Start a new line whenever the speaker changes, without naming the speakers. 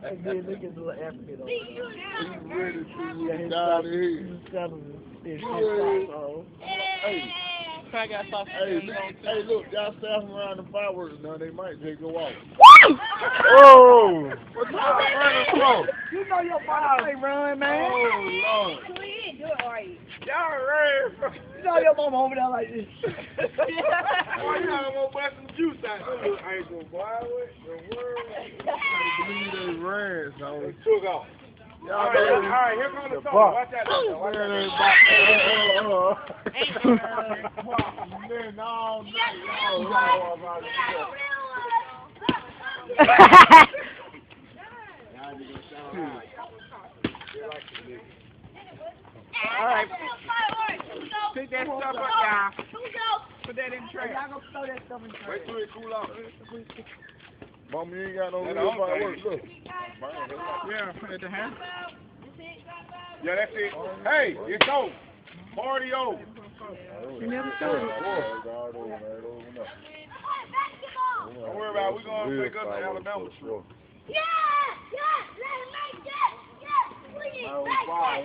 And then look at the little African over there.
He's ready to
Yeah,
get down the hill.
his saddle is
Hey,
I got sauce.
hey, look, y'all staffing around the fireworks now. They might just go off.
Oh!
What y'all running for?
You know your mama ain't run, man.
Oh, Lord.
Y'all ran from...
You know your mama over there like this.
Why you not gonna bust some juice out there? I ain't gonna buy it. The world.
I believe they ran, so.
They took off.
Y'all
All
know
right, here comes the song.
box.
Watch out. Watch out.
Man, all night,
All right. Pick that stuff up, y'all. Put that in the trash.
Y'all gonna throw that stuff in the trash.
Wait till it cool off.
Mama, you ain't got no
That
real
all
fireworks.
thing.
Look.
Yeah, put it in here.
Yeah, that's it. Hey, it's over. Party over.
You never told me.
Don't worry about it. We're going to pick up the Alabama truck.
Wow.